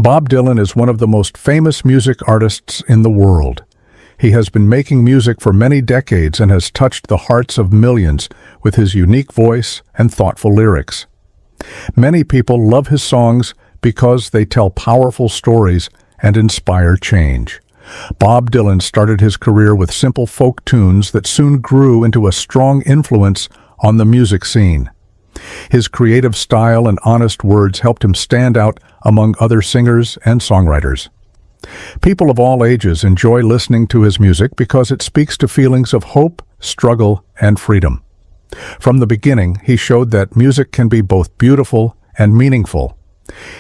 Bob Dylan is one of the most famous music artists in the world. He has been making music for many decades and has touched the hearts of millions with his unique voice and thoughtful lyrics. Many people love his songs because they tell powerful stories and inspire change. Bob Dylan started his career with simple folk tunes that soon grew into a strong influence on the music scene. His creative style and honest words helped him stand out among other singers and songwriters. People of all ages enjoy listening to his music because it speaks to feelings of hope, struggle, and freedom. From the beginning, he showed that music can be both beautiful and meaningful.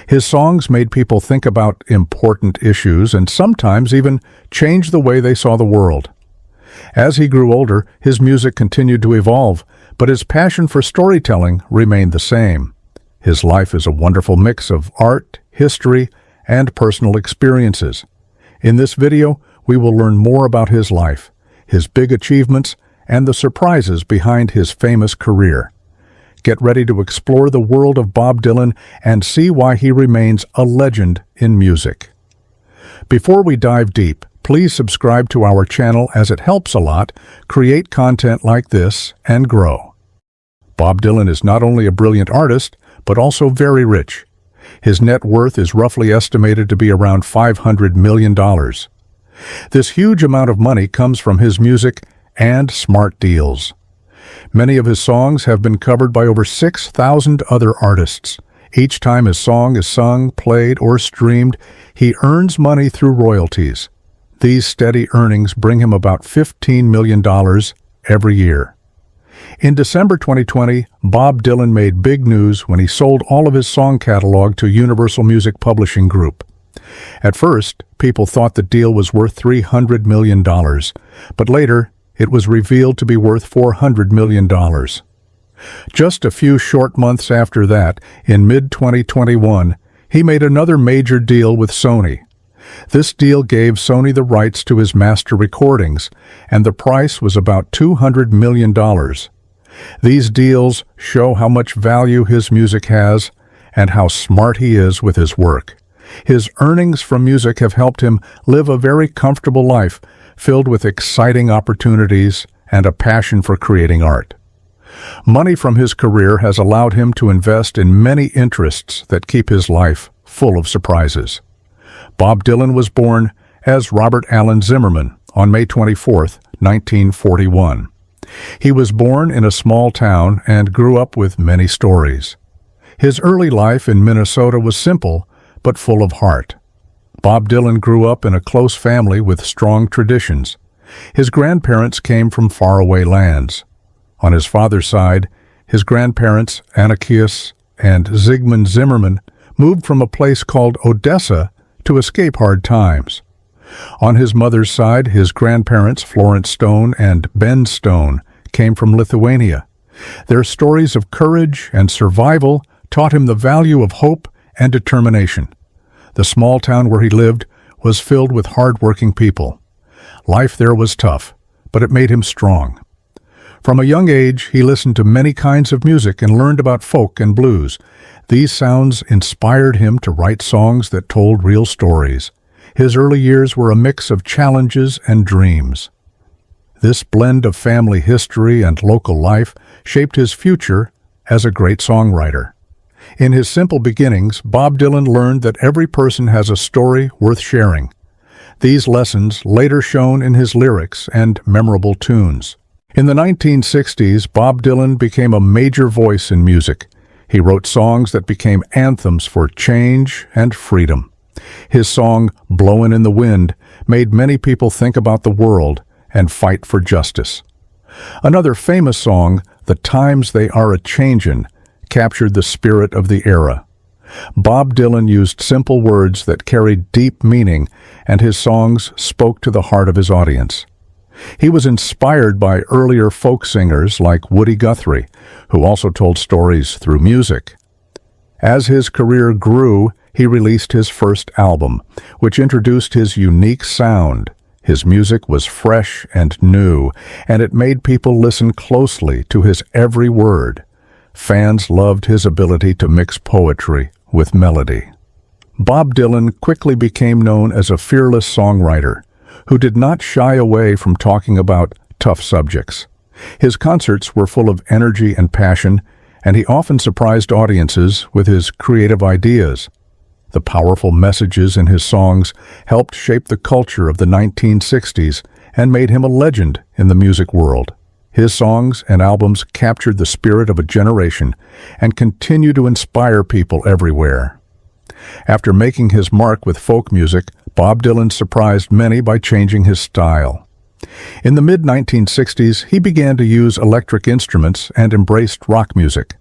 His songs made people think about important issues and sometimes even change the way they saw the world. As he grew older, his music continued to evolve, but his passion for storytelling remained the same. His life is a wonderful mix of art, history, and personal experiences. In this video, we will learn more about his life, his big achievements, and the surprises behind his famous career. Get ready to explore the world of Bob Dylan and see why he remains a legend in music. Before we dive deep, please subscribe to our channel as it helps a lot create content like this and grow. Bob Dylan is not only a brilliant artist, but also very rich. His net worth is roughly estimated to be around $500 million. This huge amount of money comes from his music and smart deals. Many of his songs have been covered by over 6,000 other artists. Each time his song is sung, played, or streamed, he earns money through royalties. These steady earnings bring him about $15 million every year. In December 2020, Bob Dylan made big news when he sold all of his song catalog to Universal Music Publishing Group. At first, people thought the deal was worth $300 million, but later, it was revealed to be worth $400 million. Just a few short months after that, in mid-2021, he made another major deal with Sony. This deal gave Sony the rights to his master recordings, and the price was about $200 million. These deals show how much value his music has and how smart he is with his work. His earnings from music have helped him live a very comfortable life, filled with exciting opportunities and a passion for creating art. Money from his career has allowed him to invest in many interests that keep his life full of surprises. Bob Dylan was born as Robert Allen Zimmerman on May 24, 1941. He was born in a small town and grew up with many stories. His early life in Minnesota was simple but full of heart. Bob Dylan grew up in a close family with strong traditions. His grandparents came from faraway lands. On his father's side, his grandparents, Anakius and Zygmunt Zimmerman, moved from a place called Odessa to escape hard times. On his mother's side, his grandparents, Florence Stone and Ben Stone, came from Lithuania. Their stories of courage and survival taught him the value of hope and determination. The small town where he lived was filled with hard-working people. Life there was tough, but it made him strong. From a young age, he listened to many kinds of music and learned about folk and blues. These sounds inspired him to write songs that told real stories. His early years were a mix of challenges and dreams. This blend of family history and local life shaped his future as a great songwriter. In his simple beginnings, Bob Dylan learned that every person has a story worth sharing. These lessons later shone in his lyrics and memorable tunes. In the 1960s, Bob Dylan became a major voice in music. He wrote songs that became anthems for change and freedom. His song, "Blowin' in the Wind," made many people think about the world and fight for justice. Another famous song, "The Times They Are A-Changin'," captured the spirit of the era. Bob Dylan used simple words that carried deep meaning, and his songs spoke to the heart of his audience. He was inspired by earlier folk singers like Woody Guthrie, who also told stories through music. As his career grew, he released his first album, which introduced his unique sound. His music was fresh and new, and it made people listen closely to his every word. Fans loved his ability to mix poetry with melody. Bob Dylan quickly became known as a fearless songwriter who did not shy away from talking about tough subjects. His concerts were full of energy and passion, and he often surprised audiences with his creative ideas. The powerful messages in his songs helped shape the culture of the 1960s and made him a legend in the music world. His songs and albums captured the spirit of a generation and continue to inspire people everywhere. After making his mark with folk music, Bob Dylan surprised many by changing his style. In the mid-1960s, he began to use electric instruments and embraced rock music.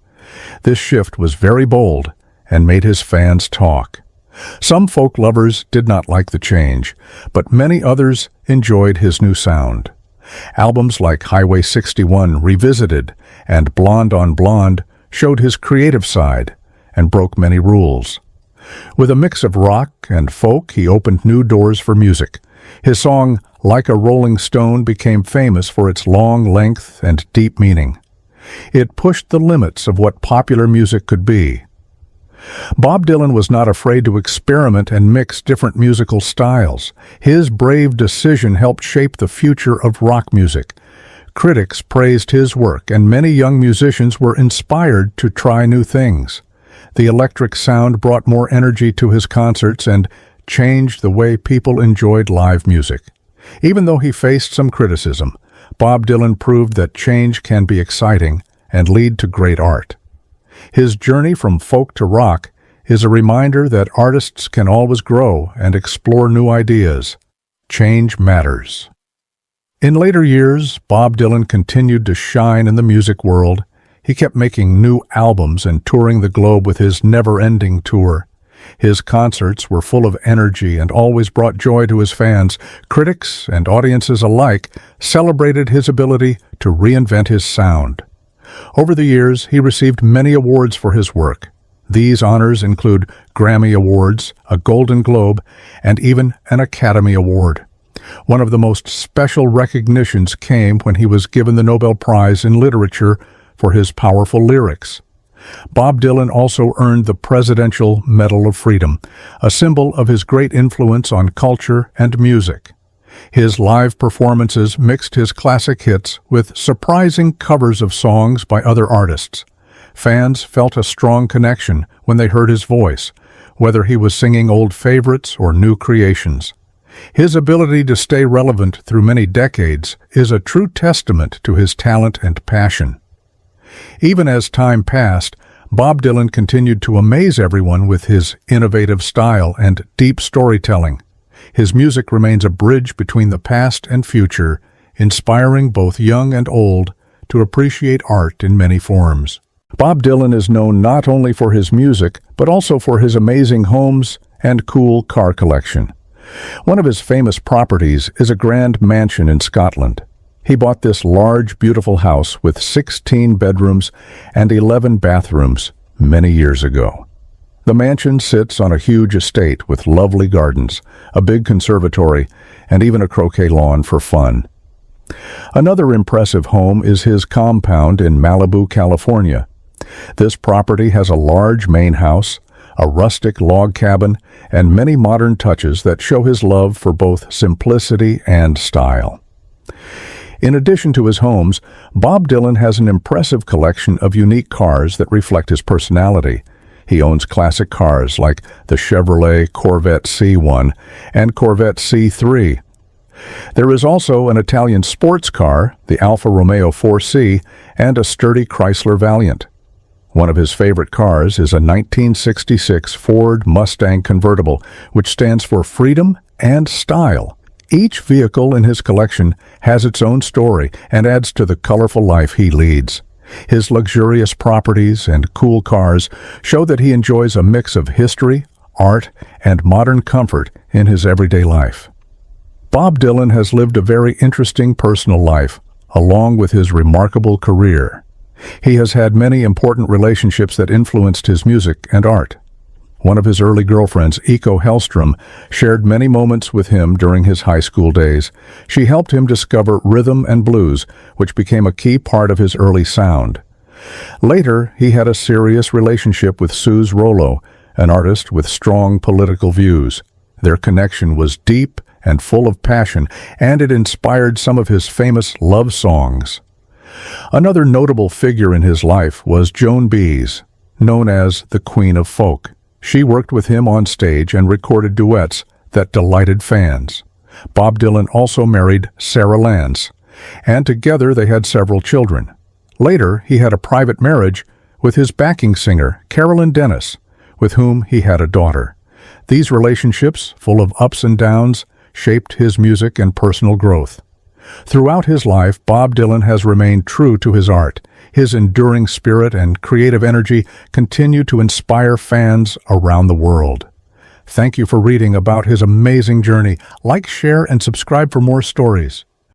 This shift was very bold and made his fans talk. Some folk lovers did not like the change, but many others enjoyed his new sound. Albums like Highway 61 Revisited and Blonde on Blonde showed his creative side and broke many rules. With a mix of rock and folk, he opened new doors for music. His song, Like a Rolling Stone, became famous for its long length and deep meaning. It pushed the limits of what popular music could be. Bob Dylan was not afraid to experiment and mix different musical styles. His brave decision helped shape the future of rock music. Critics praised his work, and many young musicians were inspired to try new things. The electric sound brought more energy to his concerts and changed the way people enjoyed live music. Even though he faced some criticism, Bob Dylan proved that change can be exciting and lead to great art. His journey from folk to rock is a reminder that artists can always grow and explore new ideas. Change matters. In later years, Bob Dylan continued to shine in the music world. He kept making new albums and touring the globe with his never-ending tour. His concerts were full of energy and always brought joy to his fans. Critics and audiences alike celebrated his ability to reinvent his sound. Over the years, he received many awards for his work. These honors include Grammy Awards, a Golden Globe, and even an Academy Award. One of the most special recognitions came when he was given the Nobel Prize in Literature for his powerful lyrics. Bob Dylan also earned the Presidential Medal of Freedom, a symbol of his great influence on culture and music. His live performances mixed his classic hits with surprising covers of songs by other artists. Fans felt a strong connection when they heard his voice, whether he was singing old favorites or new creations. His ability to stay relevant through many decades is a true testament to his talent and passion. Even as time passed, Bob Dylan continued to amaze everyone with his innovative style and deep storytelling. His music remains a bridge between the past and future, inspiring both young and old to appreciate art in many forms. Bob Dylan is known not only for his music, but also for his amazing homes and cool car collection. One of his famous properties is a grand mansion in Scotland. He bought this large, beautiful house with 16 bedrooms and 11 bathrooms many years ago. The mansion sits on a huge estate with lovely gardens, a big conservatory, and even a croquet lawn for fun. Another impressive home is his compound in Malibu, California. This property has a large main house, a rustic log cabin, and many modern touches that show his love for both simplicity and style. In addition to his homes, Bob Dylan has an impressive collection of unique cars that reflect his personality. He owns classic cars like the Chevrolet Corvette C1 and Corvette C3. There is also an Italian sports car, the Alfa Romeo 4C, and a sturdy Chrysler Valiant. One of his favorite cars is a 1966 Ford Mustang convertible, which stands for freedom and style. Each vehicle in his collection has its own story and adds to the colorful life he leads. His luxurious properties and cool cars show that he enjoys a mix of history, art, and modern comfort in his everyday life. Bob Dylan has lived a very interesting personal life, along with his remarkable career. He has had many important relationships that influenced his music and art. One of his early girlfriends, Iko Hellstrom, shared many moments with him during his high school days. She helped him discover rhythm and blues, which became a key part of his early sound. Later, he had a serious relationship with Suze Rollo, an artist with strong political views. Their connection was deep and full of passion, and it inspired some of his famous love songs. Another notable figure in his life was Joan Baez, known as the Queen of Folk. She worked with him on stage and recorded duets that delighted fans. Bob Dylan also married Sarah Lance, and together they had several children. Later, he had a private marriage with his backing singer, Carolyn Dennis, with whom he had a daughter. These relationships, full of ups and downs, shaped his music and personal growth. Throughout his life, Bob Dylan has remained true to his art. His enduring spirit and creative energy continue to inspire fans around the world. Thank you for reading about his amazing journey. Like, share, and subscribe for more stories.